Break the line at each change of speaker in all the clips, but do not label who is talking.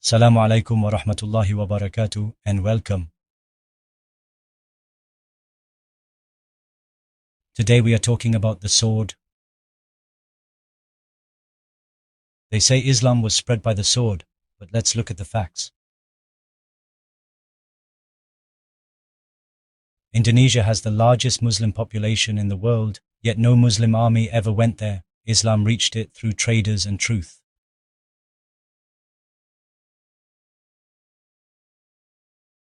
Assalamu alaikum wa rahmatullahi wa barakatuh and welcome. Today we are talking about the sword. They say Islam was spread by the sword, but let's look at the facts. Indonesia has the largest Muslim population in the world, yet no Muslim army ever went there. Islam reached it through traders and truth.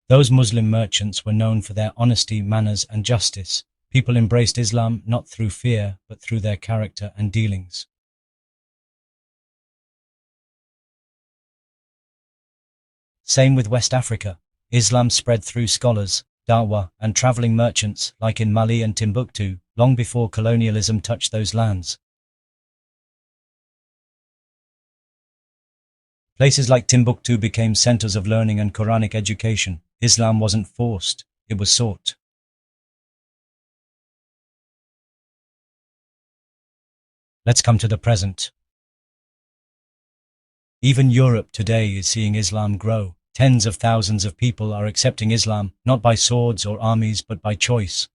Those Muslim merchants were known for their honesty, manners and justice. People embraced Islam not through fear, but through their character and dealings. Same with West Africa. Islam spread through scholars, dawah, and traveling merchants, like in Mali and Timbuktu, long before colonialism touched those lands. Places like Timbuktu became centers of learning and Quranic education. Islam wasn't forced, it was sought. Let's come to the present. Even Europe today is seeing Islam grow. Tens of thousands of people are accepting Islam, not by swords or armies, but by choice.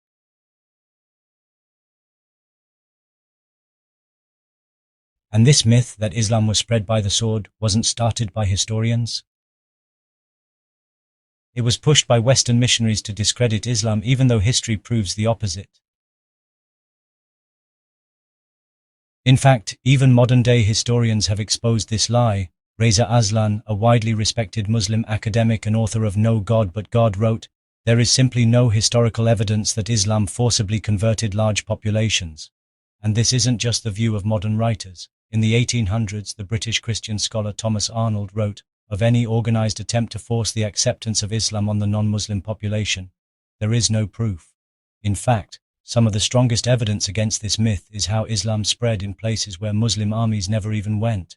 And this myth that Islam was spread by the sword wasn't started by historians. It was pushed by Western missionaries to discredit Islam, even though history proves the opposite. In fact, even modern-day historians have exposed this lie. Reza Aslan, a widely respected Muslim academic and author of No God But God, wrote, "There is simply no historical evidence that Islam forcibly converted large populations." And this isn't just the view of modern writers. In the 1800s, the British Christian scholar Thomas Arnold wrote, "Of any organized attempt to force the acceptance of Islam on the non-Muslim population, there is no proof." In fact, some of the strongest evidence against this myth is how Islam spread in places where Muslim armies never even went.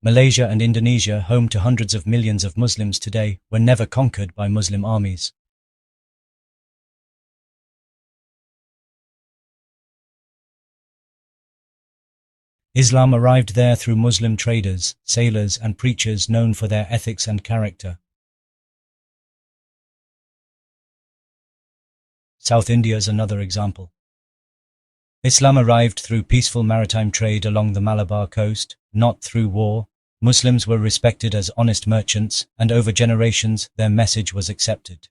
Malaysia and Indonesia, home to hundreds of millions of Muslims today, were never conquered by Muslim armies. Islam arrived there through Muslim traders, sailors and preachers known for their ethics and character. South India is another example. Islam arrived through peaceful maritime trade along the Malabar coast, not through war. Muslims were respected as honest merchants, and over generations their message was accepted.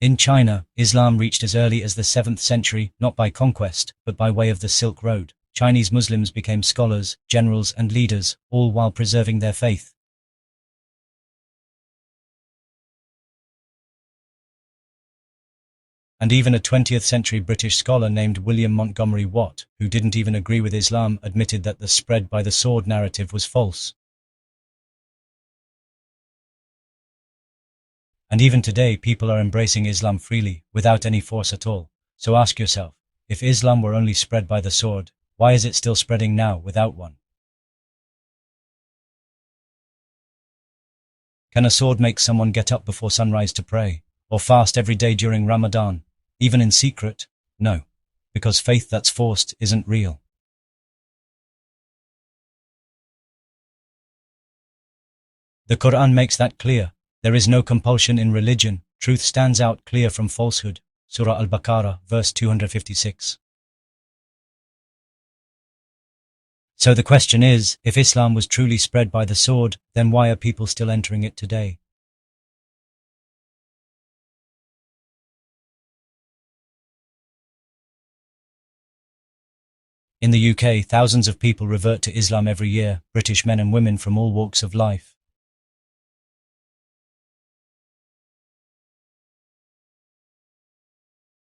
In China, Islam reached as early as the 7th century, not by conquest, but by way of the Silk Road. Chinese Muslims became scholars, generals and leaders, all while preserving their faith. And even a 20th century British scholar named William Montgomery Watt, who didn't even agree with Islam, admitted that the spread by the sword narrative was false. And even today, people are embracing Islam freely, without any force at all. So ask yourself, if Islam were only spread by the sword, why is it still spreading now without one? Can a sword make someone get up before sunrise to pray, or fast every day during Ramadan, even in secret? No, because faith that's forced isn't real. The Quran makes that clear. There is no compulsion in religion. Truth stands out clear from falsehood. Surah Al-Baqarah, verse 256. So the question is, if Islam was truly spread by the sword, then why are people still entering it today? In the UK, thousands of people revert to Islam every year, British men and women from all walks of life.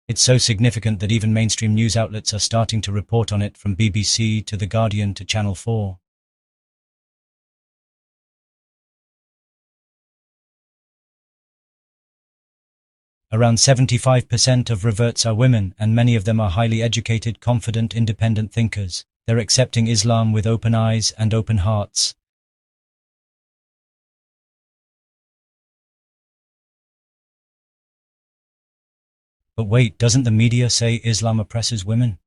It's so significant that even mainstream news outlets are starting to report on it, from BBC to The Guardian to Channel 4. Around 75% of reverts are women, and many of them are highly educated, confident, independent thinkers. They're accepting Islam with open eyes and open hearts. But wait, doesn't the media say Islam oppresses women?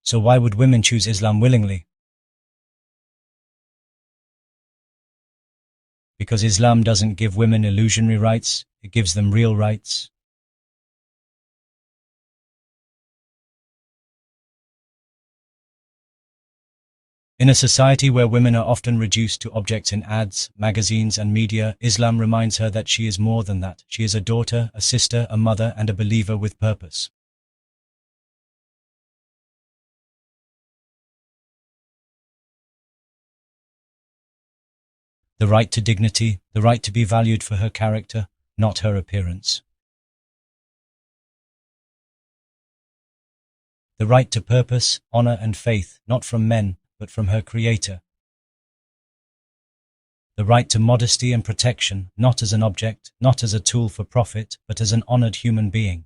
So why would women choose Islam willingly? Because Islam doesn't give women illusionary rights, it gives them real rights. In a society where women are often reduced to objects in ads, magazines, and media, Islam reminds her that she is more than that. She is a daughter, a sister, a mother, and a believer with purpose. The right to dignity, the right to be valued for her character, not her appearance. The right to purpose, honor, and faith, not from men, but from her Creator. The right to modesty and protection, not as an object, not as a tool for profit, but as an honored human being.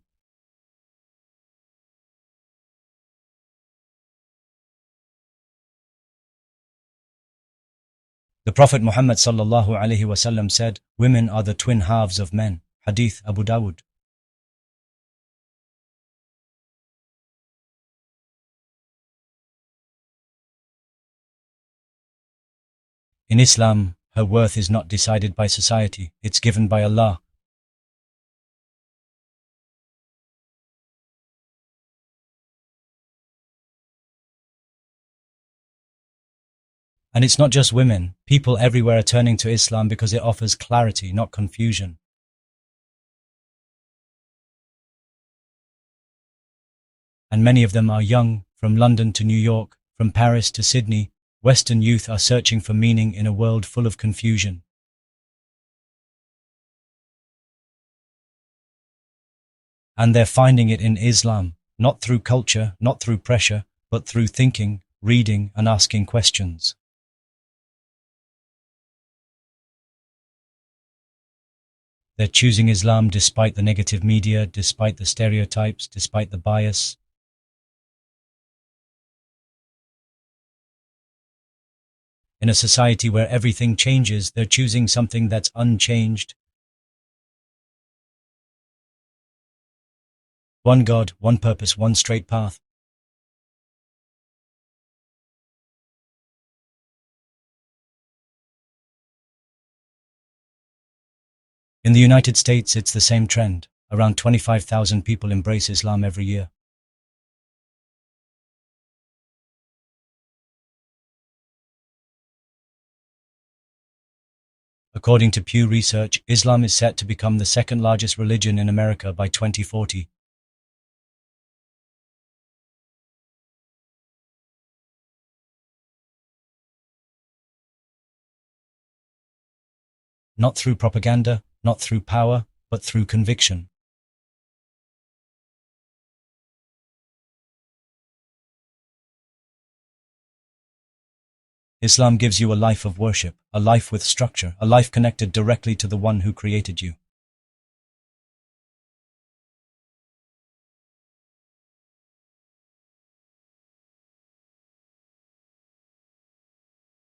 The Prophet Muhammad ﷺ said, "Women are the twin halves of men." Hadith Abu Dawud. In Islam, her worth is not decided by society, it's given by Allah. And it's not just women, people everywhere are turning to Islam because it offers clarity, not confusion. And many of them are young, from London to New York, from Paris to Sydney. Western youth are searching for meaning in a world full of confusion. And they're finding it in Islam, not through culture, not through pressure, but through thinking, reading, and asking questions. They're choosing Islam despite the negative media, despite the stereotypes, despite the bias. In a society where everything changes, they're choosing something that's unchanged. One God, one purpose, one straight path. In the United States, it's the same trend. Around 25,000 people embrace Islam every year. According to Pew Research, Islam is set to become the second largest religion in America by 2040. Not through propaganda, not through power, but through conviction. Islam gives you a life of worship, a life with structure, a life connected directly to the one who created you.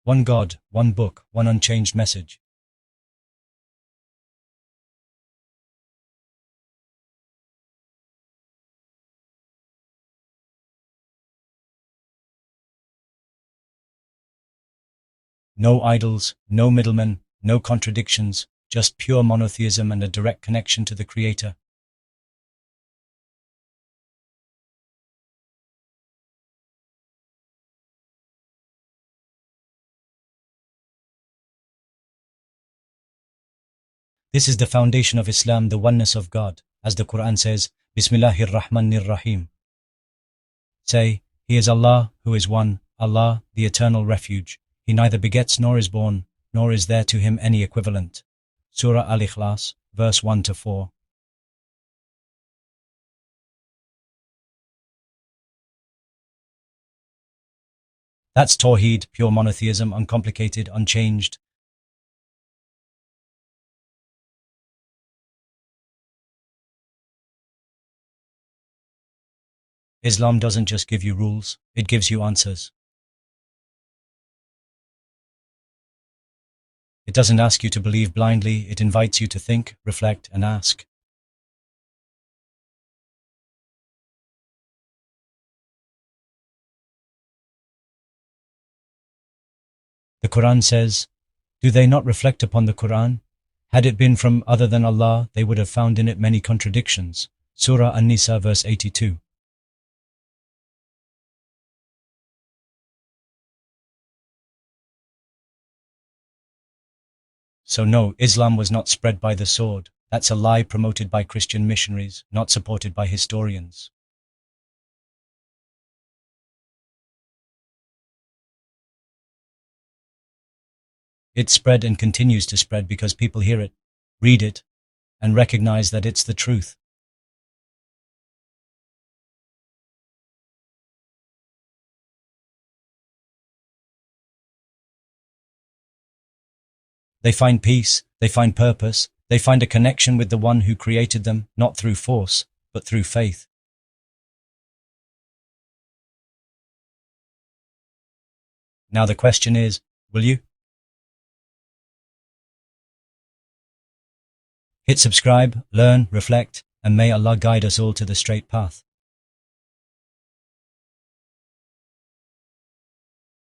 One God, one book, one unchanged message. No idols, no middlemen, no contradictions, just pure monotheism and a direct connection to the Creator. This is the foundation of Islam, the oneness of God. As the Quran says, Bismillahir Rahmanir Rahim. Say, He is Allah, who is one, Allah, the eternal refuge. He neither begets nor is born, nor is there to him any equivalent. Surah Al-Ikhlas, verse 1-4. That's Tawheed, pure monotheism, uncomplicated, unchanged. Islam doesn't just give you rules, it gives you answers. It doesn't ask you to believe blindly, it invites you to think, reflect, and ask. The Quran says, "Do they not reflect upon the Quran? Had it been from other than Allah, they would have found in it many contradictions." Surah An-Nisa verse 82. So no, Islam was not spread by the sword. That's a lie promoted by Christian missionaries, not supported by historians. It spread and continues to spread because people hear it, read it, and recognize that it's the truth. They find peace, they find purpose, they find a connection with the one who created them, not through force, but through faith. Now the question is, will you? Hit subscribe, learn, reflect, and may Allah guide us all to the straight path.